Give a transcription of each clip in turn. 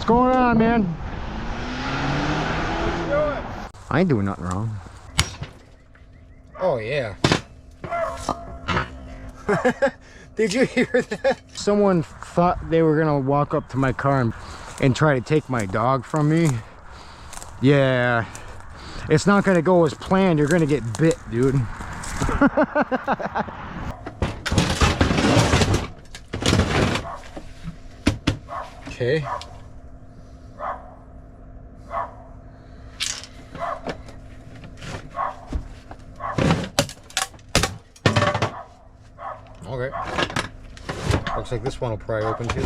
What's going on, man? What you doing? I ain't doing nothing wrong. Oh, yeah. Did you hear that? Someone thought they were gonna walk up to my car and try to take my dog from me. Yeah, it's not gonna go as planned. You're gonna get bit, dude. Okay. Okay. Looks like this one will probably open too.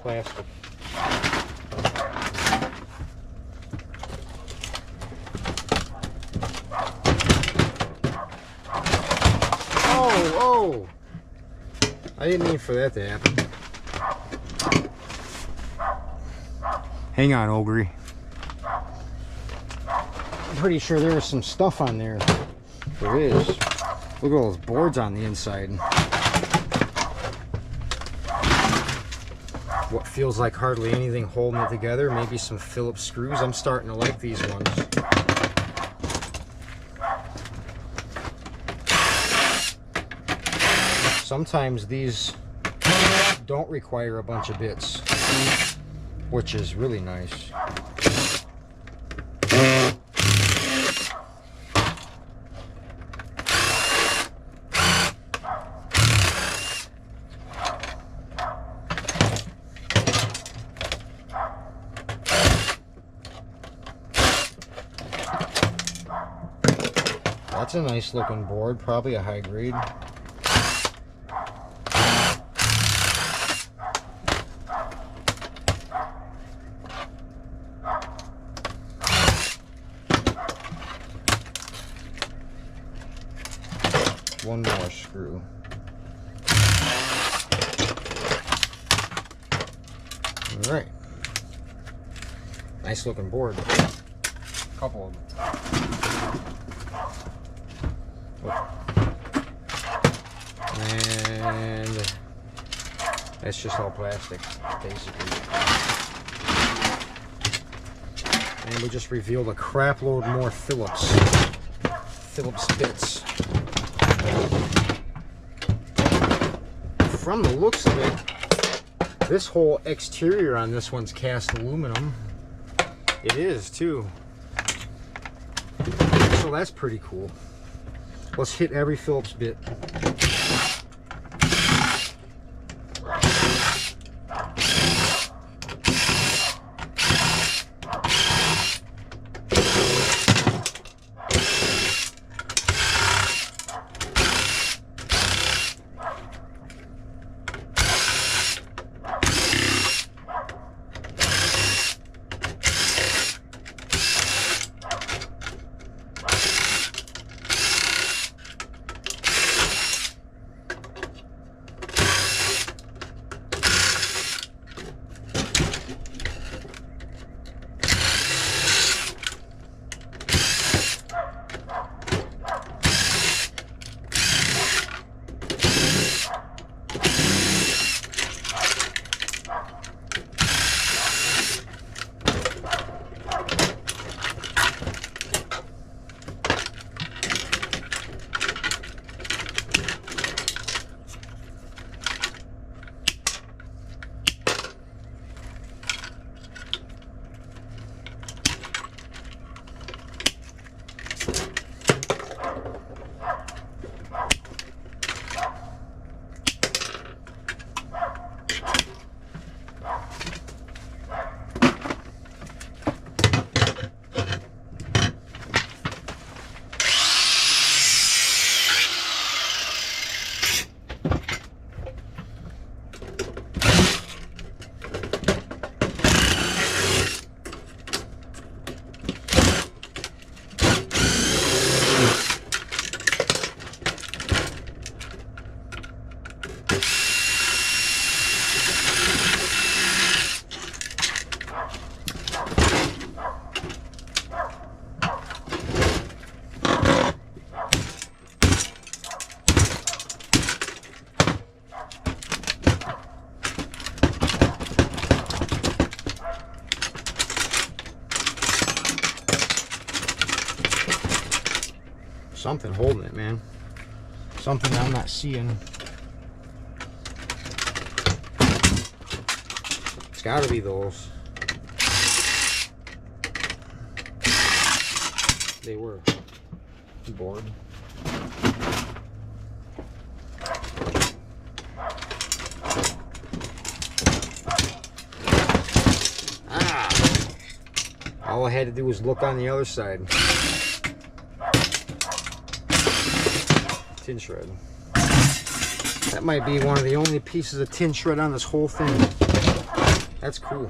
Plastic. Oh! I didn't mean for that to happen. Hang on, Ogery. I'm pretty sure there was some stuff on there. There is. Look at all those boards on the inside. What feels like hardly anything holding it together. Maybe some Phillips screws. I'm starting to like these ones. Sometimes these don't require a bunch of bits, which is really nice. That's a nice looking board, probably a high grade. One more screw. All right. Nice looking board. Couple of them. And that's just all plastic, basically. And we just revealed a crap load more Phillips bits. From the looks of it, this whole exterior on this one's cast aluminum. It is too. So that's pretty cool. Let's hit every Phillips bit. Something holding it, man. Something I'm not seeing. It's gotta be those. They were bored. All I had to do was look on the other side. Tin shred. That might be one of the only pieces of tin shred on this whole thing. That's cool.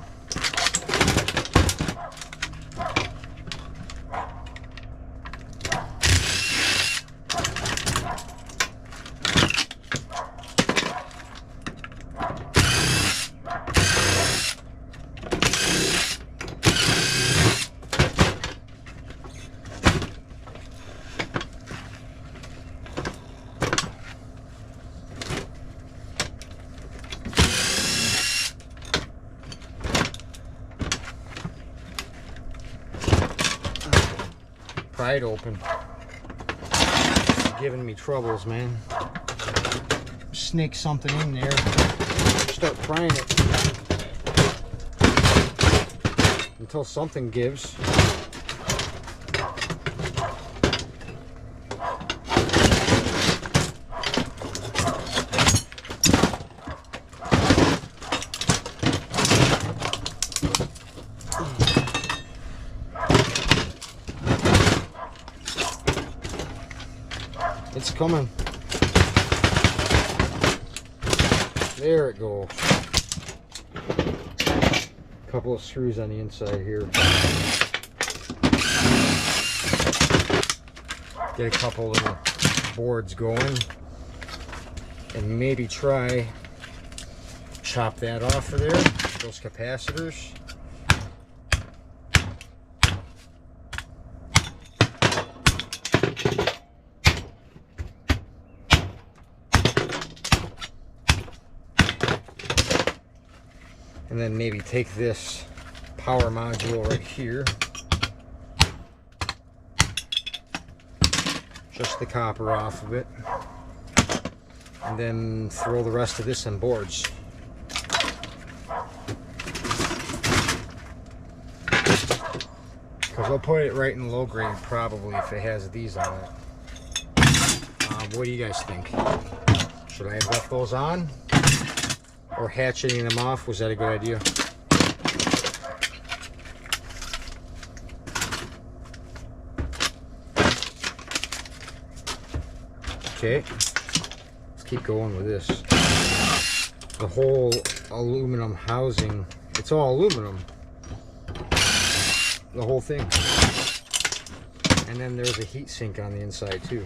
Pried open. It's giving me troubles, man. Snake something in there. Start prying it until something gives. It's coming. There it goes. Couple of screws on the inside here. Get a couple little boards going. And maybe try chop that off of there. Those capacitors. And then maybe take this power module right here, just the copper off of it, and then throw the rest of this in boards. Because I'll put it right in low grade probably if it has these on it. What do you guys think? Should I have left those on? Or hatcheting them off? Was that a good idea? Okay, let's keep going with this. The whole aluminum housing, it's all aluminum. The whole thing. And then there's a heat sink on the inside too,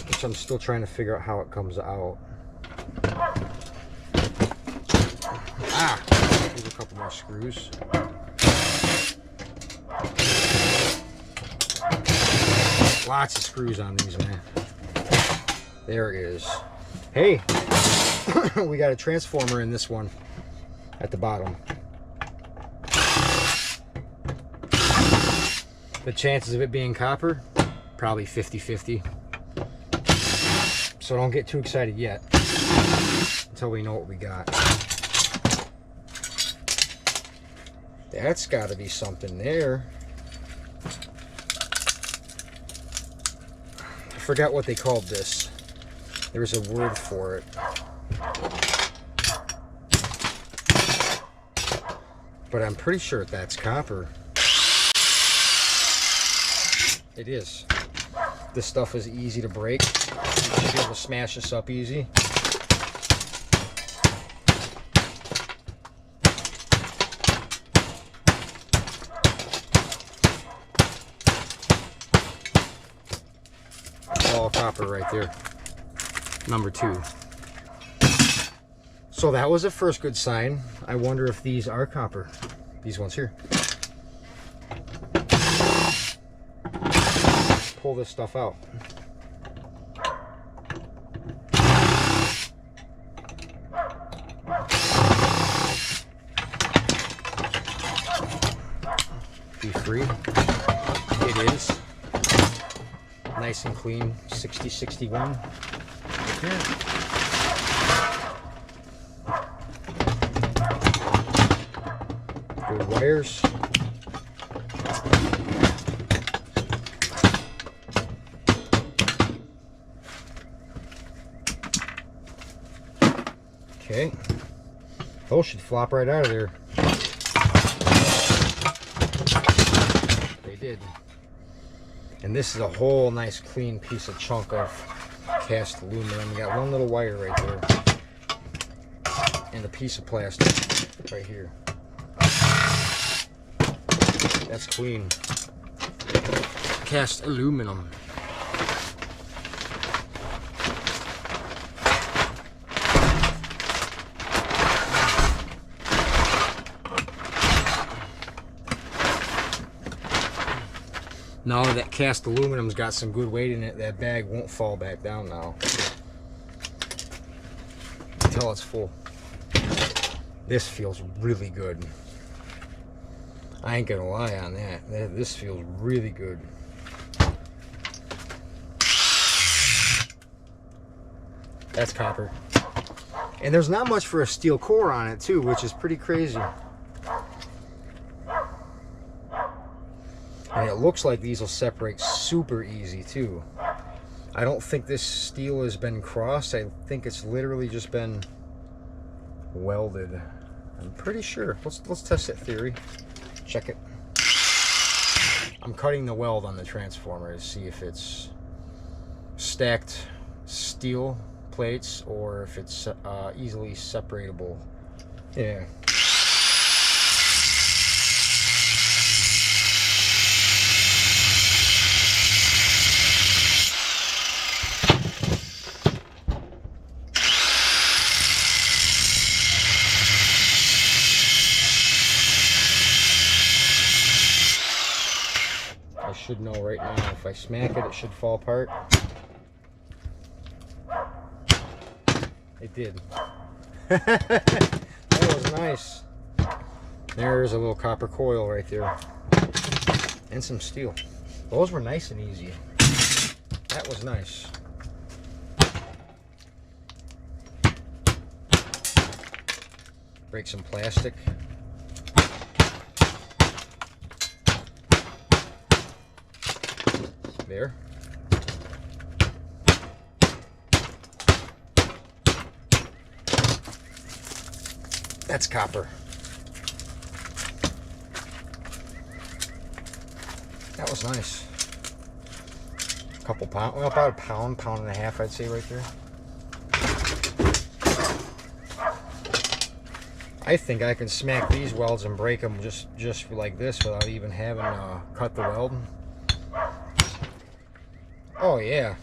which I'm still trying to figure out how it comes out. Here's a couple more screws. Lots of screws on these, man. There it is. Hey, we got a transformer in this one at the bottom. The chances of it being copper, probably 50-50. So don't get too excited yet until we know what we got. That's got to be something there. I forgot what they called this. There was a word for it. But I'm pretty sure that's copper. It is. This stuff is easy to break. You should be able to smash this up easy. All copper right there. Number 2. So that was a first good sign. I wonder if these are copper. These ones here. Pull this stuff out. Be free. It is. Nice and clean, 6061. Okay. Good wires. Okay. Those should flop right out of there. They did. And this is a whole nice clean piece of chunk of cast aluminum. You got one little wire right there. And a piece of plastic right here. That's clean. Cast aluminum. Now that cast aluminum's got some good weight in it, that bag won't fall back down now until it's full. This feels really good. I ain't gonna lie on that. This feels really good. That's copper. And there's not much for a steel core on it too, which is pretty crazy. And it looks like these will separate super easy too. I don't think this steel has been crossed. I think it's literally just been welded. I'm pretty sure. Let's test that theory. Check it. I'm cutting the weld on the transformer to see if it's stacked steel plates or if it's easily separatable. Yeah. I should know right now. If I smack it, it should fall apart. It did. That was nice. There's a little copper coil right there. And some steel. Those were nice and easy. That was nice. Break some plastic. There. That's copper. That was nice. A couple pounds, well, about a pound, pound and a half, I'd say right there. I think I can smack these welds and break them just like this without even having to cut the weld. Oh yeah.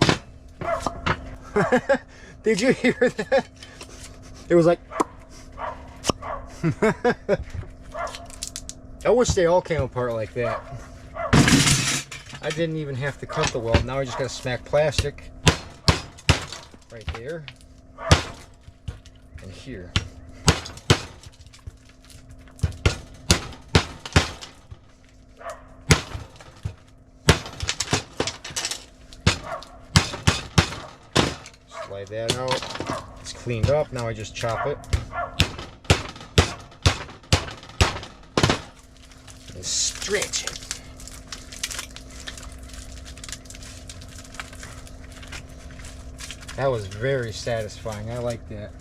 Did you hear that? It was like I wish they all came apart like that. I didn't even have to cut the weld. Now I just gotta smack plastic right there and here. Slide that out. It's cleaned up. Now I just chop it. And stretch it. That was very satisfying. I like that.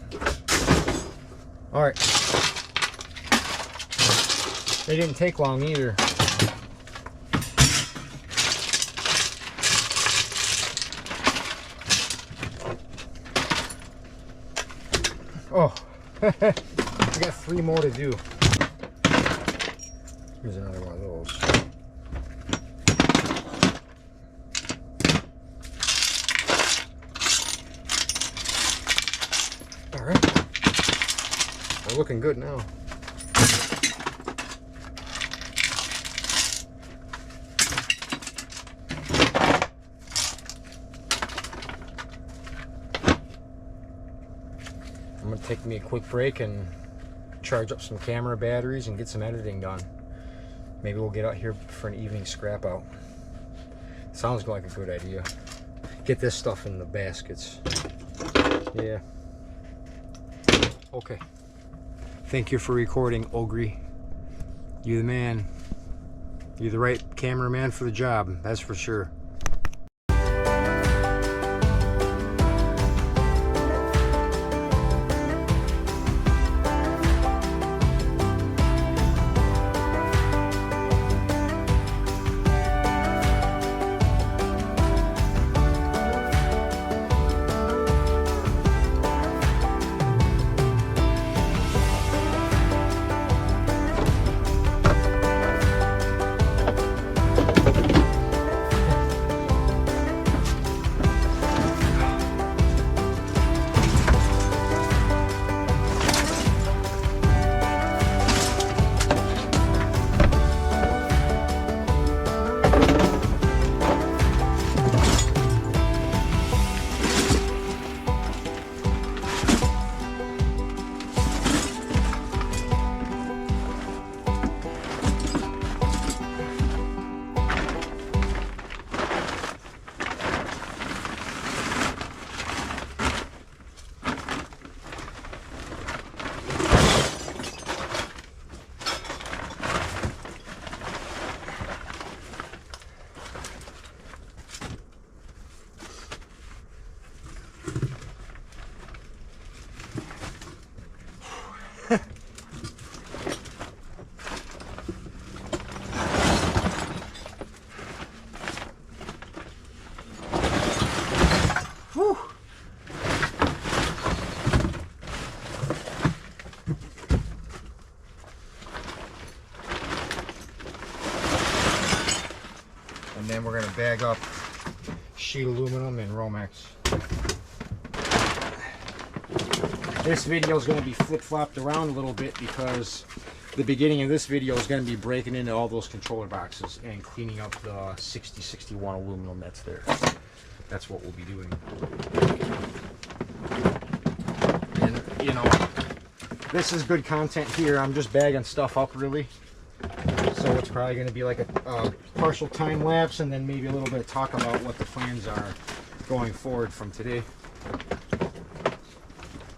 All right. They didn't take long either. Oh, we got 3 more to do. Here's another one of those. All right, we're looking good now. I'm gonna take me a quick break and charge up some camera batteries and get some editing done. Maybe we'll get out here for an evening scrap out. Sounds like a good idea. get this stuff in the baskets. Yeah. Okay. Thank you for recording, Ogery. You're the man. You're the right cameraman for the job, that's for sure. And then we're going to bag up sheet aluminum and Romex. This video is going to be flip-flopped around a little bit because the beginning of this video is going to be breaking into all those controller boxes and cleaning up the 6061 aluminum that's there. That's what we'll be doing. And, you know, this is good content here. I'm just bagging stuff up, really. So it's probably going to be like a partial time lapse and then maybe a little bit of talk about what the plans are going forward from today.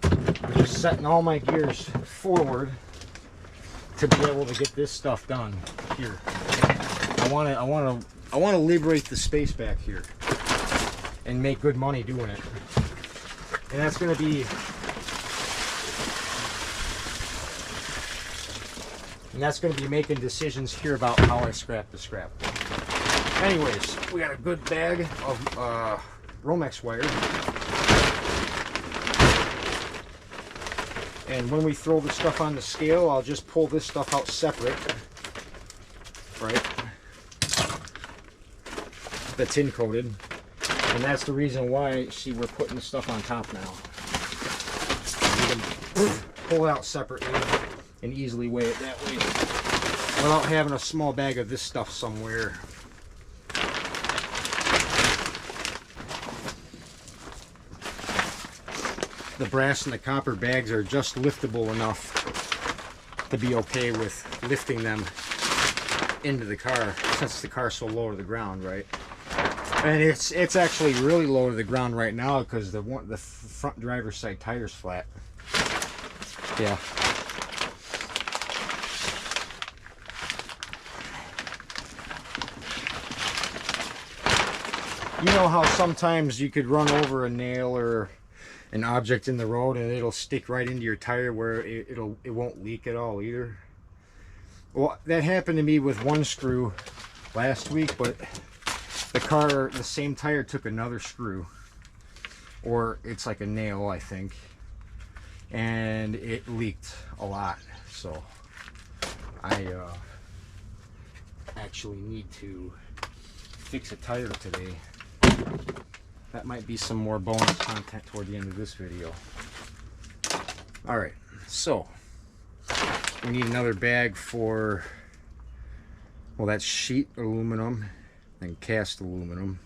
I'm just setting all my gears forward to be able to get this stuff done here. I want to liberate the space back here and make good money doing it. And that's going to be making decisions here about how I scrap the scrap. Anyways, we got a good bag of Romex wire. And when we throw the stuff on the scale, I'll just pull this stuff out separate. Right? That's tin coated. And that's the reason why, see, we're putting the stuff on top now. You can pull it out separately and easily weigh it that way without having a small bag of this stuff somewhere. The brass and the copper bags are just liftable enough to be okay with lifting them into the car, since the car's so low to the ground, right? And it's actually really low to the ground right now because the front driver's side tire's flat. Yeah. You know how sometimes you could run over a nail or an object in the road and it'll stick right into your tire where it won't leak at all either? Well, that happened to me with one screw last week, but the same tire took another screw, or it's like a nail, I think, and it leaked a lot. So I actually need to fix a tire today. That might be some more bonus content toward the end of this video. Alright, so we need another bag for, well, that's sheet aluminum and cast aluminum.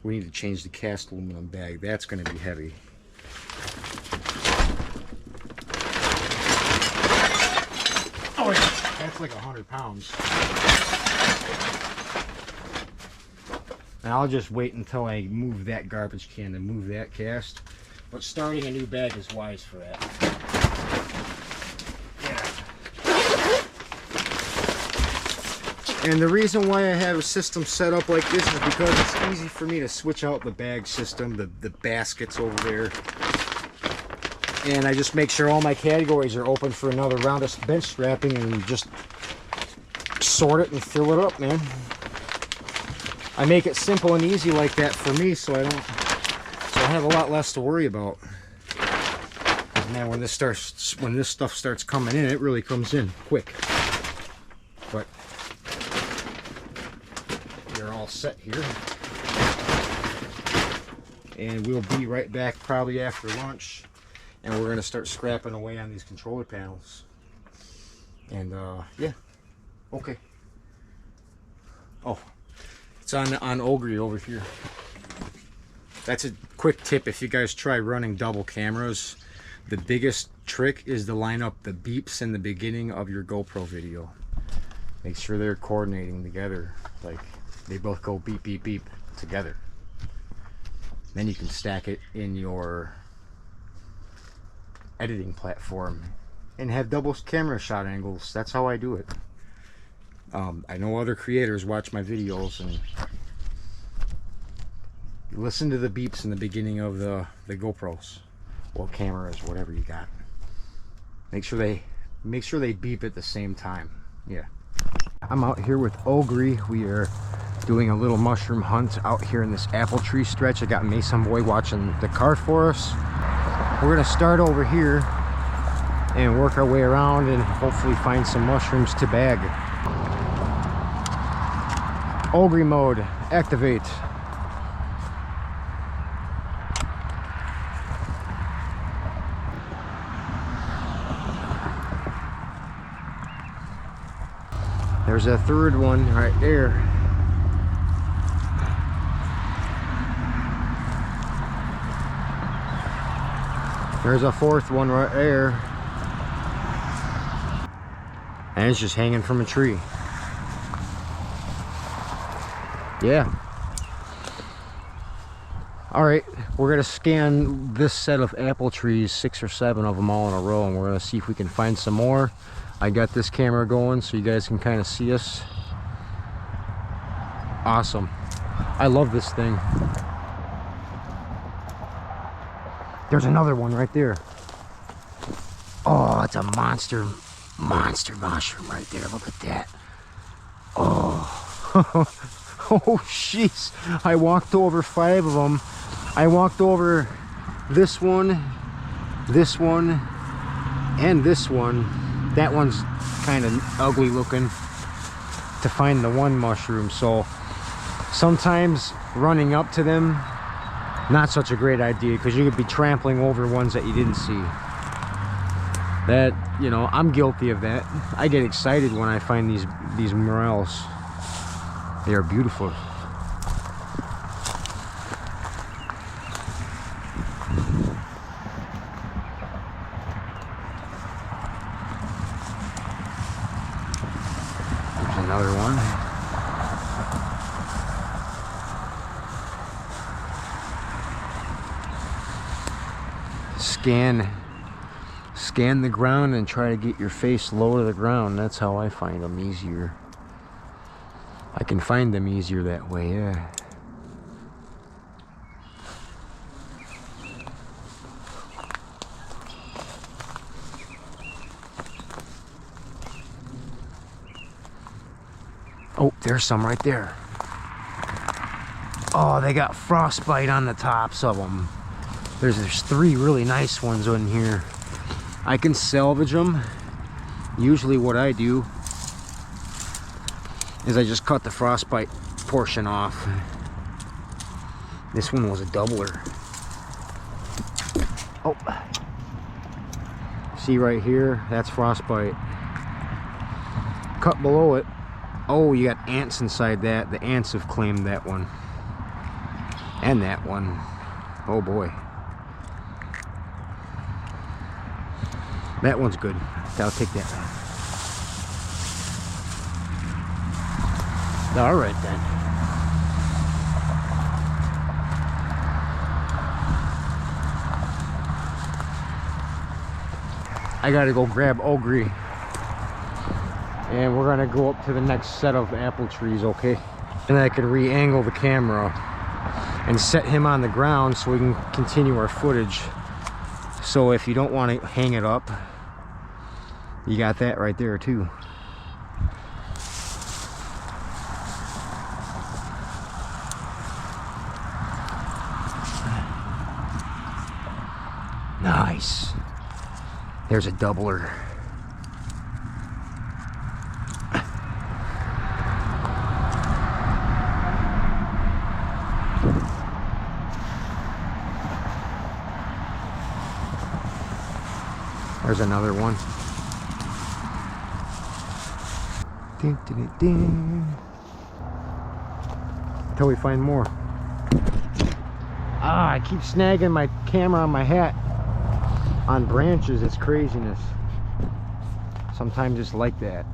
We need to change the cast aluminum bag. That's going to be heavy. Oh yeah, that's like 100 pounds. And I'll just wait until I move that garbage can to move that cast. But starting a new bag is wise for that. Yeah. And the reason why I have a system set up like this is because it's easy for me to switch out the bag system, the baskets over there. And I just make sure all my categories are open for another round of bench strapping and just sort it and fill it up, man. I make it simple and easy like that for me, so I have a lot less to worry about. Man, when this stuff starts coming in, it really comes in quick. But they're all set here, and we'll be right back probably after lunch, and we're gonna start scrapping away on these controller panels. And yeah, okay. Oh, it's on Ogery over here. That's a quick tip if you guys try running double cameras. The biggest trick is to line up the beeps in the beginning of your GoPro video. Make sure they're coordinating together, like they both go beep beep beep together. Then you can stack it in your editing platform and have double camera shot angles. That's how I do it. I know other creators watch my videos and listen to the beeps in the beginning of the GoPros or cameras, whatever you got. Make sure they beep at the same time. Yeah. I'm out here with Ogery. We are doing a little mushroom hunt out here in this apple tree stretch. I got Mason Boy watching the cart for us. We're gonna start over here and work our way around and hopefully find some mushrooms to bag. Ogery mode, activate. There's a third one right there. There's a fourth one right there. And it's just hanging from a tree. Yeah. Alright, we're gonna scan this set of apple trees, 6 or 7 of them all in a row, and we're gonna see if we can find some more. I got this camera going so you guys can kind of see us. Awesome. I love this thing. There's another one right there. Oh, it's a monster mushroom right there. Look at that. Oh. Oh, jeez. I walked over 5 of them. I walked over this one, and this one. That one's kind of ugly looking, to find the one mushroom. So sometimes running up to them, not such a great idea, because you could be trampling over ones that you didn't see. That, you know, I'm guilty of that. I get excited when I find these morels. They are beautiful. Another one. Scan the ground and try to get your face low to the ground. That's how I find them easier. I can find them easier that way, yeah. Oh, there's some right there. Oh, they got frostbite on the tops of them. There's 3 really nice ones in here. I can salvage them. Usually what I do is I just cut the frostbite portion off. This one was a doubler. Oh, see right here, that's frostbite. Cut below it. Oh, you got ants inside that. The ants have claimed that one. And that one. Oh boy. That one's good. I'll take that one. Alright then. I gotta go grab Ogery. And we're gonna go up to the next set of apple trees, okay? And I can re-angle the camera and set him on the ground so we can continue our footage. So if you don't want to hang it up, you got that right there too. Nice. There's a doubler. There's another one. Ding, ding, ding, ding. Until we find more. Ah, I keep snagging my camera on my hat on branches. It's craziness. Sometimes it's like that.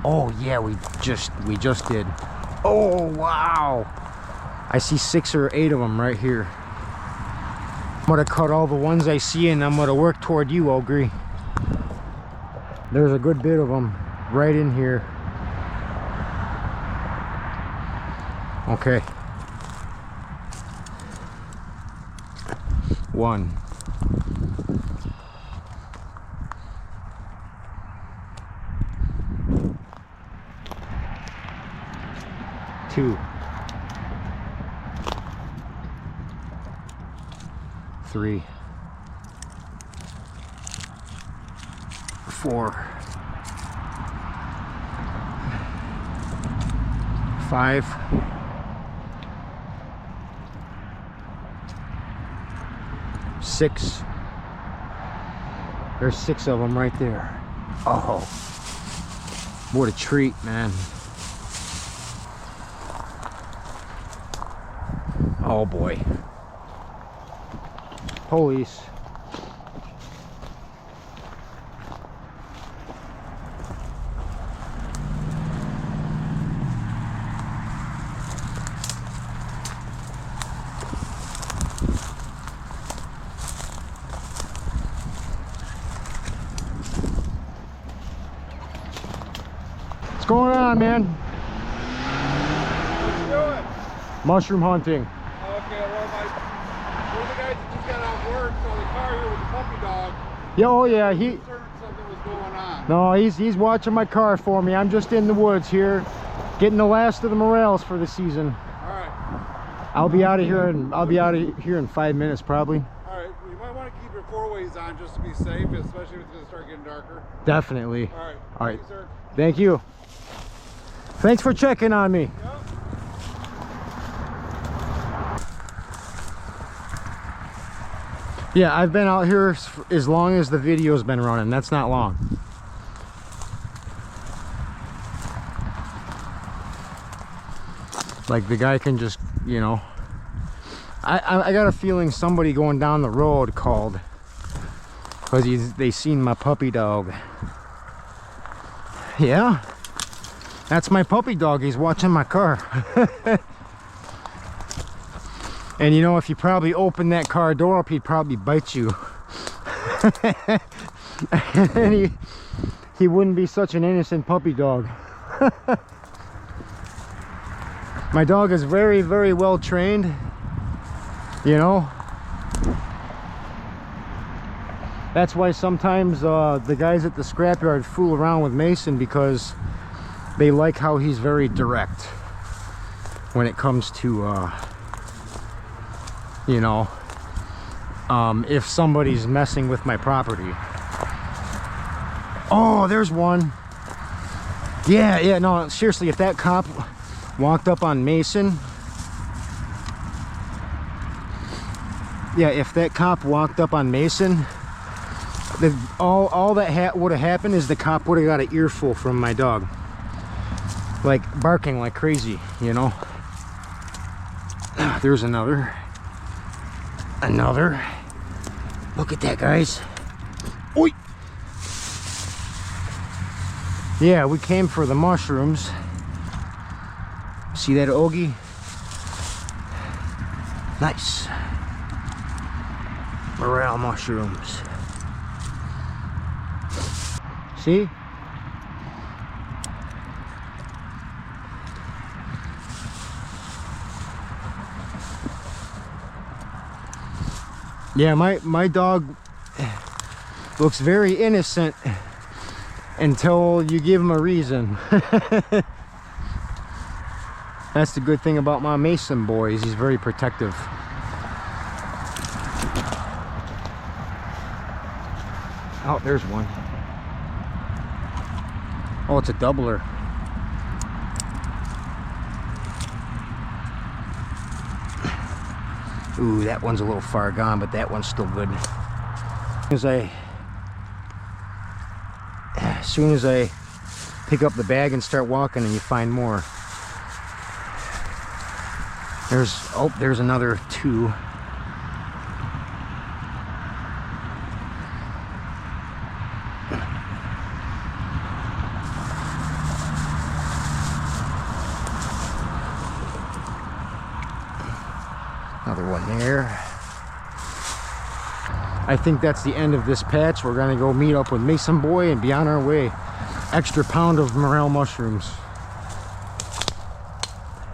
Oh yeah, we just did. Oh wow, I see 6 or 8 of them right here. I'm gonna cut all the ones I see and I'm gonna work toward you, Ogery. There's a good bit of them right in here. Okay. 1. 2. 3. 4. 5. 6. There's 6 of them right there. Oh, what a treat, man. Oh boy. Police. What's going on, man? What you doing? Mushroom hunting. Okay, well, we're the guys that just got out work, so the car here with the puppy dog. Yeah, oh yeah, he. Certain something was going on. No, he's watching my car for me. I'm just in the woods here, getting the last of the Morels for the season. All right. I'll be out of here in 5 minutes probably. All right. You might want to keep your 4-ways on just to be safe, especially if it's going to start getting darker. Definitely. All right. All right. Thank you, sir. Thank you. Thanks for checking on me. Yep. Yeah, I've been out here as long as the video's been running. That's not long. Like the guy can just, you know. I got a feeling somebody going down the road called because they seen my puppy dog. Yeah, that's my puppy dog. He's watching my car. And you know, if you probably open that car door up, he'd probably bite you. And he wouldn't be such an innocent puppy dog. My dog is very, very well trained, you know. That's why sometimes the guys at the scrapyard fool around with Mason, because they like how he's very direct when it comes to you know, if somebody's messing with my property. Oh, there's one. Yeah, no, seriously, if that cop walked up on Mason, if that cop walked up on Mason, all that would have happened is the cop would have got an earful from my dog, like barking like crazy, you know. There's another. Look at that, guys. Oi! Yeah, we came for the mushrooms. See that Ogery? Nice. Morel mushrooms. See? Yeah, my dog looks very innocent until you give him a reason. That's the good thing about my Mason boys. He's very protective. Oh, there's one. Oh, it's a doubler. Ooh, that one's a little far gone, but that one's still good. As soon as I pick up the bag and start walking, and you find more. There's another two. Another one there. I think that's the end of this patch. We're gonna go meet up with Mason Boy and be on our way. Extra pound of morel mushrooms.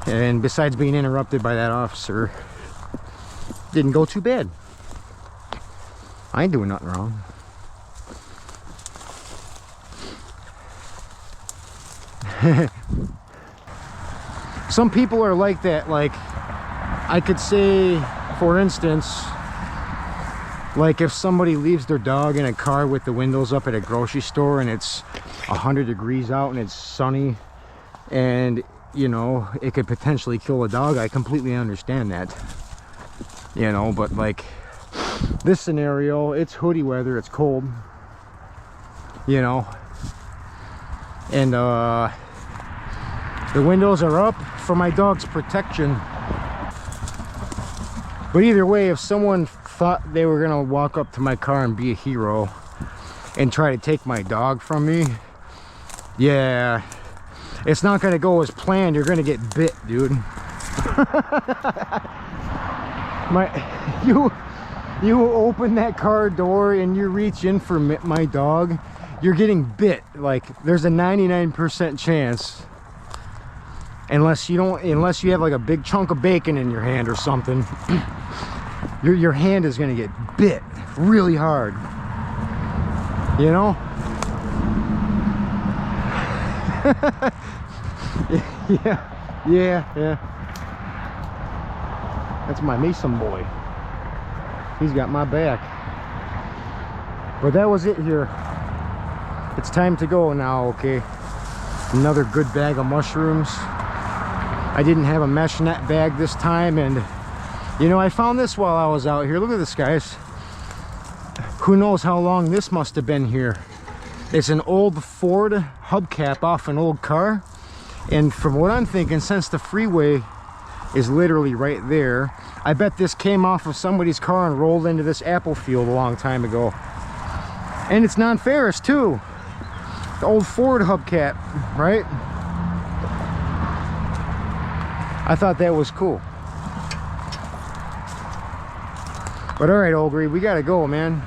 And besides being interrupted by that officer, didn't go too bad. I ain't doing nothing wrong. Some people are like that. Like, I could say, for instance, like if somebody leaves their dog in a car with the windows up at a grocery store and it's 100 degrees out and it's sunny and you know it could potentially kill a dog, I completely understand that, you know. But like this scenario, it's hoodie weather, it's cold, you know, and the windows are up for my dog's protection. But either way, if someone thought they were gonna walk up to my car and be a hero and try to take my dog from me, yeah, it's not gonna go as planned. You're gonna get bit, dude. You open that car door and you reach in for my dog, you're getting bit. Like, there's a 99% chance, unless you have like a big chunk of bacon in your hand or something. Your hand is gonna get bit really hard, you know. yeah, that's my Mason boy. He's got my back. But that was it here. It's time to go now. Okay, another good bag of mushrooms. I didn't have a mesh net bag this time, and you know, I found this while I was out here. Look at this, guys. Who knows how long this must have been here. It's an old Ford hubcap off an old car, and from what I'm thinking, since the freeway is literally right there, I bet this came off of somebody's car and rolled into this apple field a long time ago. And it's non-ferrous too. The old Ford hubcap, right? I thought that was cool. But all right, Ogery, we gotta go, man.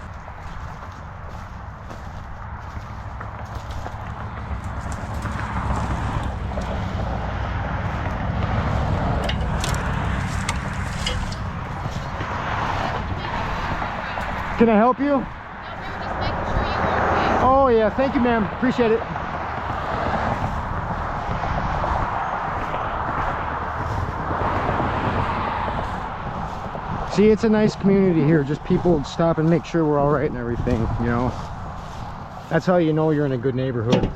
Can I help you? No, we were just making sure you were okay. Oh yeah, thank you, ma'am. Appreciate it. See, it's a nice community here. Just people stop and make sure we're all right and everything, you know. That's how you know you're in a good neighborhood.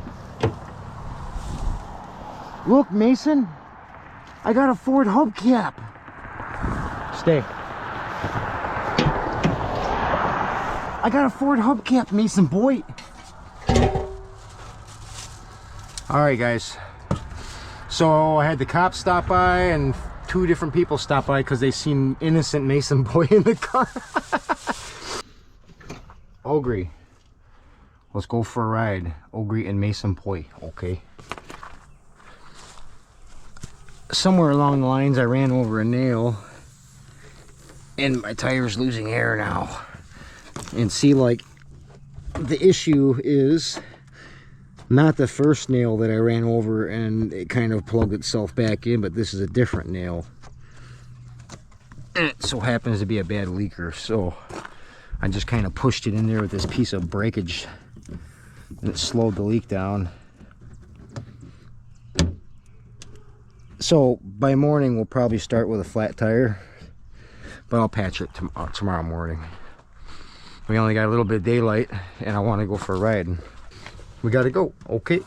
Look, Mason, I got a Ford hubcap. Stay. I got a Ford hubcap, Mason boy. All right, guys. So I had the cops stop by and 2 different people stop by because they seen innocent Mason boy in the car. Ogery, Let's go for a ride. Ogery and Mason Poi, okay? Somewhere along the lines I ran over a nail and my tire's losing air now. And see, like, the issue is not the first nail that I ran over and it kind of plugged itself back in, but this is a different nail. And it so happens to be a bad leaker, so I just kind of pushed it in there with this piece of breakage and it slowed the leak down. So by morning we'll probably start with a flat tire, but I'll patch it tomorrow morning. We only got a little bit of daylight and I want to go for a ride. We gotta go, okay?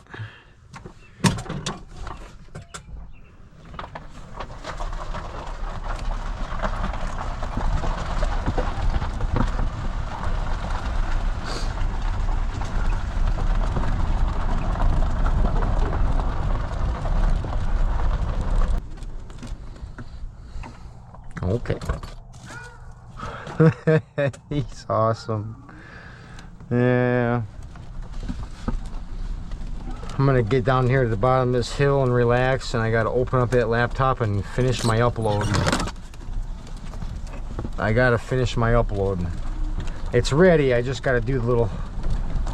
Okay. He's awesome. Yeah. I'm gonna get down here to the bottom of this hill and relax, and I gotta open up that laptop and finish my upload. I gotta finish my upload. It's ready, I just gotta do the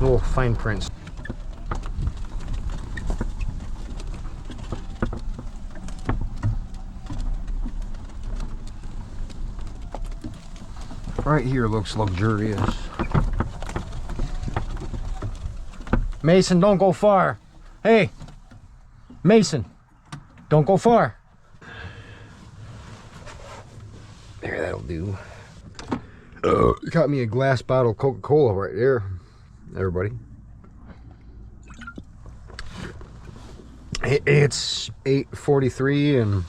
little fine prints. Right here looks luxurious. Mason, don't go far. Hey, Mason, don't go far. There, that'll do. Got me a glass bottle of Coca-Cola right there, everybody. It's 8:43 and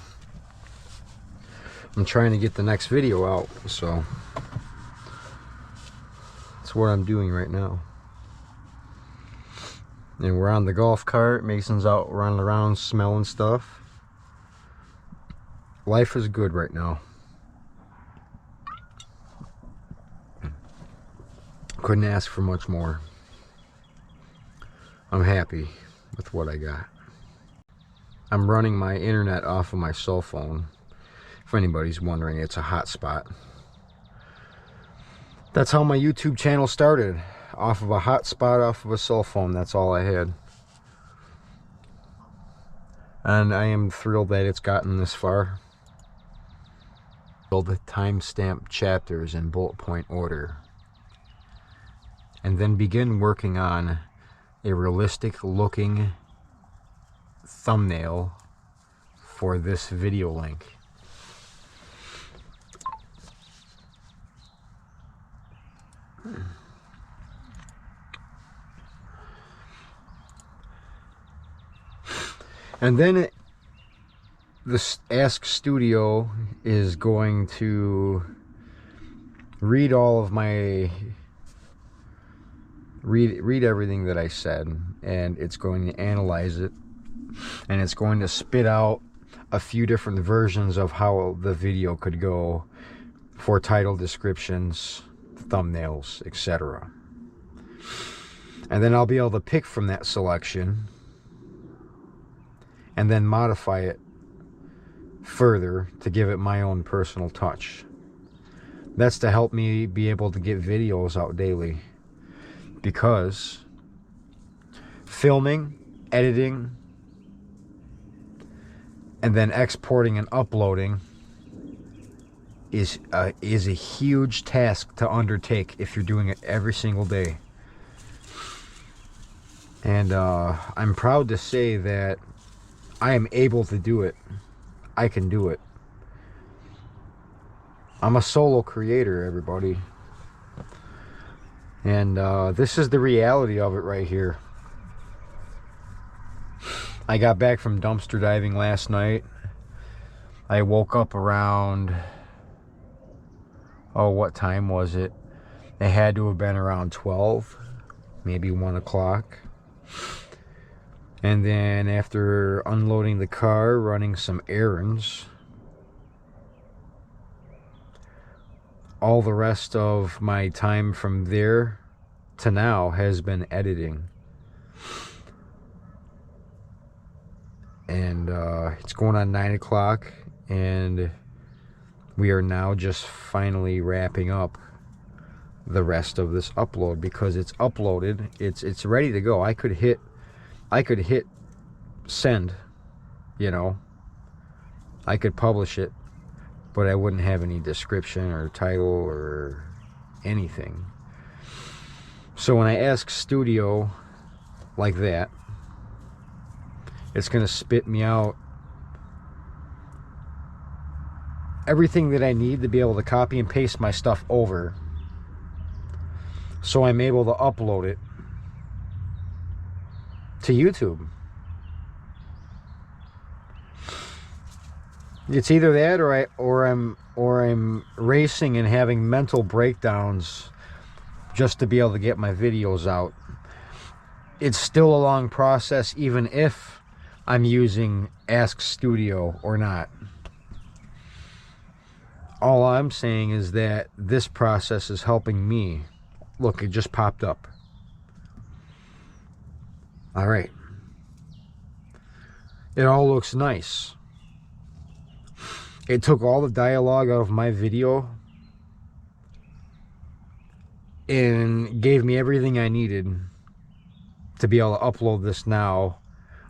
I'm trying to get the next video out, so that's what I'm doing right now. And we're on the golf cart. Mason's out running around smelling stuff. Life is good right now. Couldn't ask for much more. I'm happy with what I got. I'm running my internet off of my cell phone. If anybody's wondering, it's a hotspot. That's how my YouTube channel started. Off of a hotspot, off of a cell phone. That's all I had. And I am thrilled that it's gotten this far. Build the timestamp chapters in bullet point order. And then begin working on a realistic looking thumbnail for this video link. And then this Ask Studio is going to read all of my read everything that I said, and it's going to analyze it, and it's going to spit out a few different versions of how the video could go for title descriptions, thumbnails, etc. And then I'll be able to pick from that selection and then modify it further to give it my own personal touch. That's to help me be able to get videos out daily, because filming, editing, and then exporting and uploading is a huge task to undertake if you're doing it every single day. And I'm proud to say that I am able to do it. I can do it. I'm a solo creator, everybody. And this is the reality of it right here. I got back from dumpster diving last night. I woke up around, oh, what time was it? It had to have been around 12, maybe 1 o'clock. And then after unloading the car, running some errands, all the rest of my time from there to now has been editing. And it's going on 9 o'clock, and we are now just finally wrapping up the rest of this upload, because it's uploaded, it's ready to go. I could hit send, you know, I could publish it, but I wouldn't have any description or title or anything. So when I ask Studio like that, it's going to spit me out everything that I need to be able to copy and paste my stuff over, so I'm able to upload it to YouTube. It's either that, or I'm racing and having mental breakdowns just to be able to get my videos out. It's still a long process, even if I'm using Ask Studio or not. All I'm saying is that this process is helping me. Look, it just popped up. All right. It all looks nice. It took all the dialogue out of my video and gave me everything I needed to be able to upload this now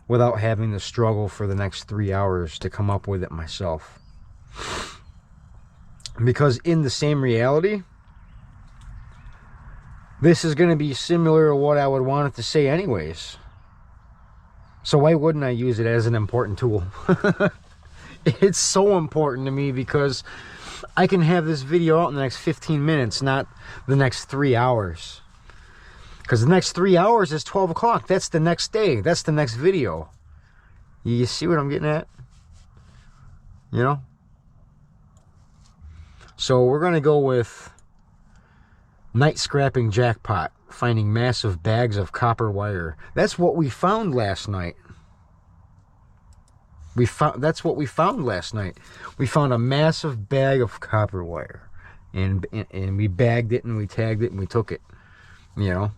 without having to struggle for the next 3 hours to come up with it myself. Because in the same reality, this is going to be similar to what I would want it to say anyways. So why wouldn't I use it as an important tool? It's so important to me because I can have this video out in the next 15 minutes, not the next 3 hours. Because the next 3 hours is 12 o'clock. That's the next day. That's the next video. You see what I'm getting at? You know? So we're going to go with night scrapping jackpot, finding massive bags of copper wire. That's what we found last night. That's what we found last night. We found a massive bag of copper wire, and we bagged it, and we tagged it, and we took it. You know.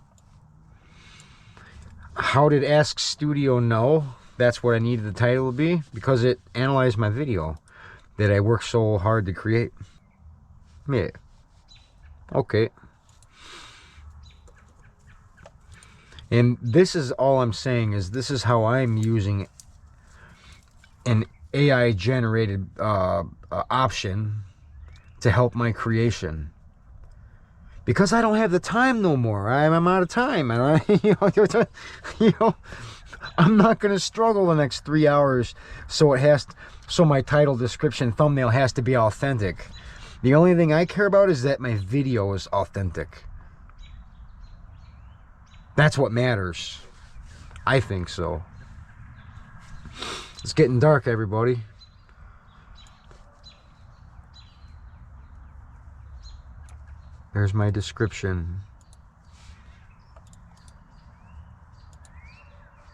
How did Ask Studio know that's what I needed the title to be? Because it analyzed my video that I worked so hard to create. Yeah. Okay. And this is all I'm saying, is this is how I'm using an AI generated option to help my creation, because I don't have the time no more. I'm out of time, and I'm not going to struggle the next 3 hours. So my title, description, thumbnail has to be authentic. The only thing I care about is that my video is authentic. That's what matters. I think so. It's getting dark, everybody. There's my description.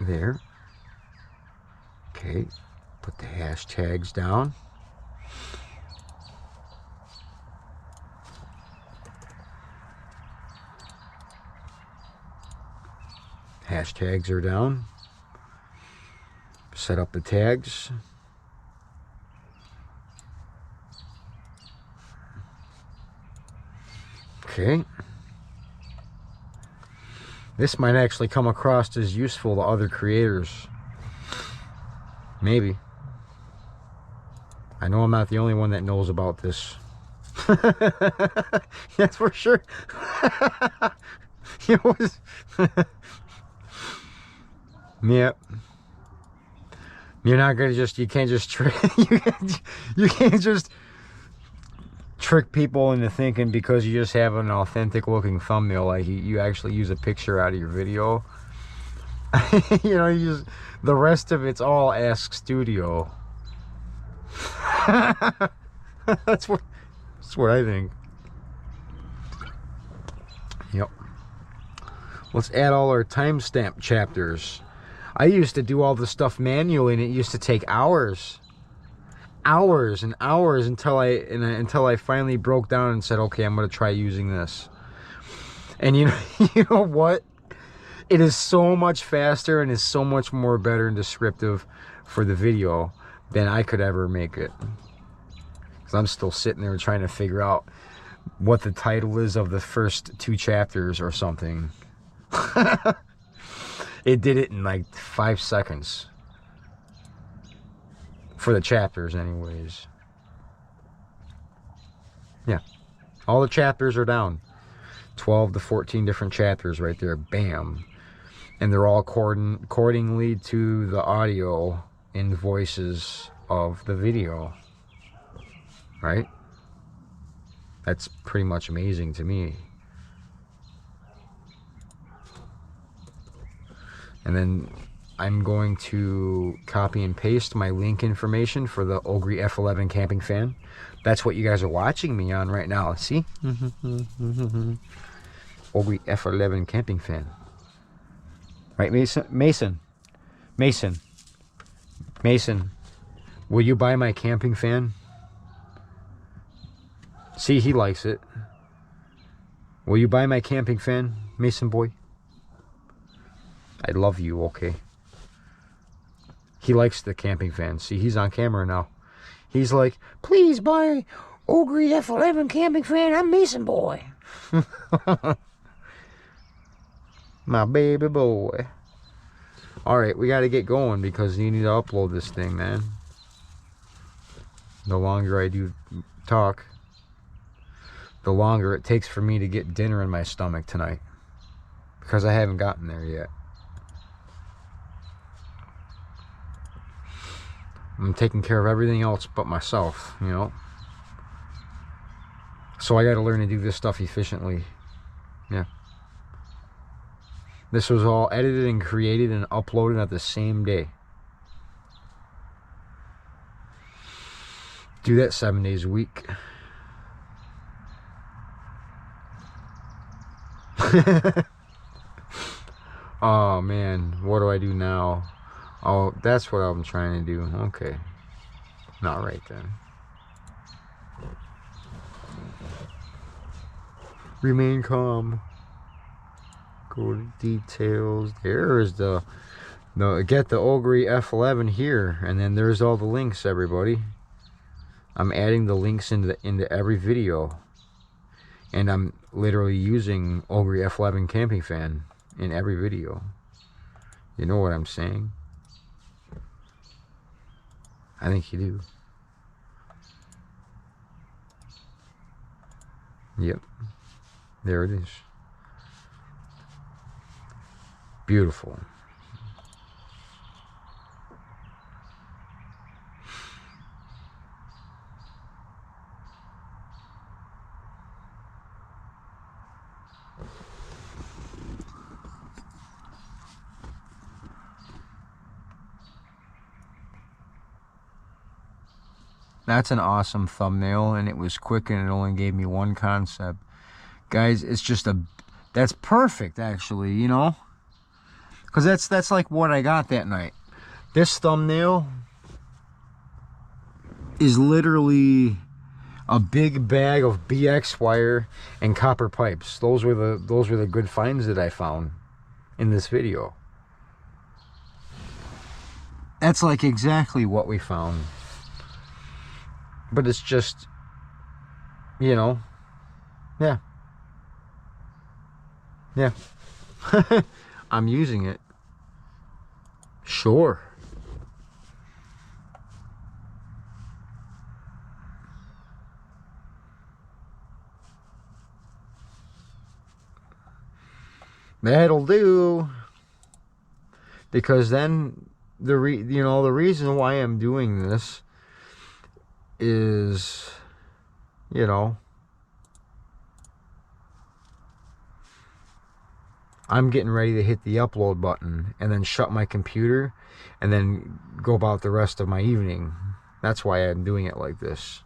There. Okay. Put the hashtags down. Hashtags are down. Set up the tags. Okay. This might actually come across as useful to other creators. Maybe. I know I'm not the only one that knows about this. That's for sure. It was. Yep. You're not gonna you can't just trick, you can't just trick people into thinking because you just have an authentic looking thumbnail, like you actually use a picture out of your video. You know, the rest of it's all Ask Studio. That's what I think. Yep. Let's add all our timestamp chapters. I used to do all this stuff manually, and it used to take hours and hours until I finally broke down and said, okay, I'm going to try using this. And you know, you know what? It is so much faster and is so much more better and descriptive for the video than I could ever make it. Because I'm still sitting there trying to figure out what the title is of the first 2 chapters or something. It did it in like 5 seconds. For the chapters anyways. Yeah. All the chapters are down. 12 to 14 different chapters right there. Bam. And they're all accordingly to the audio and voices of the video. Right? That's pretty much amazing to me. And then I'm going to copy and paste my link information for the Ogery F11 camping fan. That's what you guys are watching me on right now. See? Ogery F11 camping fan. Right, Mason? Mason. Will you buy my camping fan? See, he likes it. Will you buy my camping fan, Mason boy? I love you, okay? He likes the camping fan. See, he's on camera now. He's like, please buy Ogery F11 camping fan. I'm Mason boy. My baby boy. Alright, we got to get going because you need to upload this thing, man. The longer I do talk, the longer it takes for me to get dinner in my stomach tonight. Because I haven't gotten there yet. I'm taking care of everything else but myself, you know. So I got to learn to do this stuff efficiently. Yeah. This was all edited and created and uploaded at the same day. Do that 7 days a week. Oh man, what do I do now? Oh, that's what I'm trying to do. Okay. Not right then. Remain calm. Go to details. There is the get the Ogery F11 here, and then there's all the links, everybody. I'm adding the links into every video, and I'm literally using Ogery F11 camping fan in every video. You know what I'm saying? I think you do. Yep. There it is. Beautiful. That's an awesome thumbnail, and it was quick, and it only gave me one concept. Guys, it's just that's perfect, actually, you know? Because that's like what I got that night. This thumbnail is literally a big bag of BX wire and copper pipes. Those were the good finds that I found in this video. That's like exactly what we found. But it's just, you know, yeah. Yeah. I'm using it. Sure. That'll do. Because then the reason why I'm doing this is, you know, I'm getting ready to hit the upload button and then shut my computer and then go about the rest of my evening. That's why I'm doing it like this.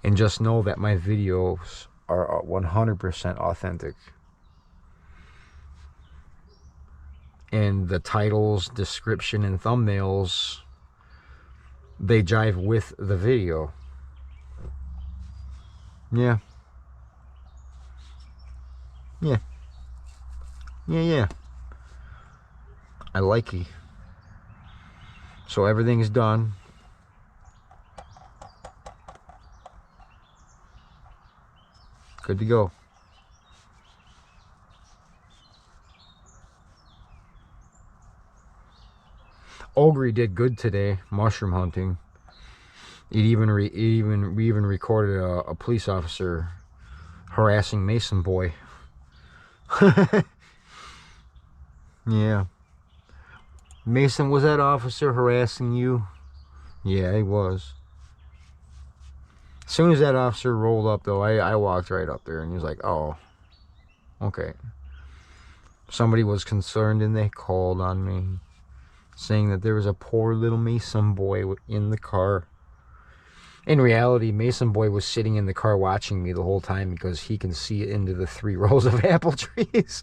And just know that my videos are 100% authentic. And the titles, description, and thumbnails, they jive with the video. Yeah. Yeah. Yeah. I like it. So everything's done. Good to go. Ogery did good today, mushroom hunting. We even recorded a police officer harassing Mason boy. Yeah. Mason, was that officer harassing you? Yeah, he was. As soon as that officer rolled up, though, I walked right up there, and he was like, oh, okay. Somebody was concerned, and they called on me, saying that there was a poor little Mason boy in the car. In reality, Mason boy was sitting in the car watching me the whole time because he can see into the 3 rows of apple trees.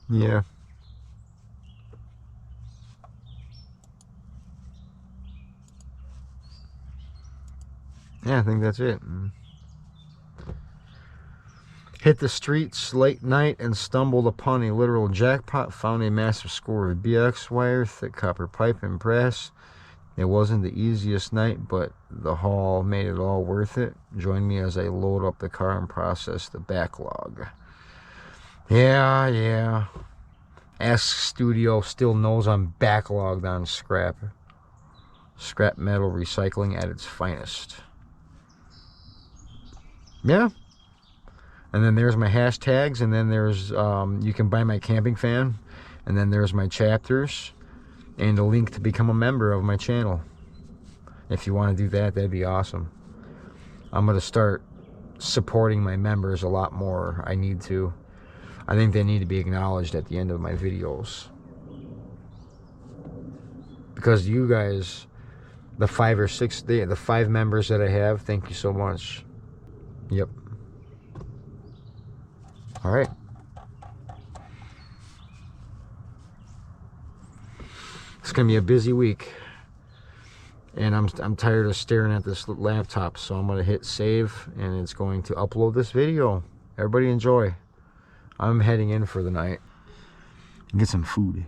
Yeah. Yeah, I think that's it. Hit the streets late night and stumbled upon a literal jackpot. Found a massive score of BX wire, thick copper pipe, and brass. It wasn't the easiest night, but the haul made it all worth it. Join me as I load up the car and process the backlog. Yeah. Ask Studio still knows I'm backlogged on scrap. Scrap metal recycling at its finest. Yeah. And then there's my hashtags, and then there's, you can buy my camping fan, and then there's my chapters, and a link to become a member of my channel. If you want to do that, that'd be awesome. I'm going to start supporting my members a lot more. I need to. I think they need to be acknowledged at the end of my videos. Because you guys, the 5 or 6, the 5 members that I have, thank you so much. Yep. All right. It's gonna be a busy week, and I'm tired of staring at this laptop, so I'm gonna hit save, and it's going to upload this video. Everybody enjoy. I'm heading in for the night and get some food.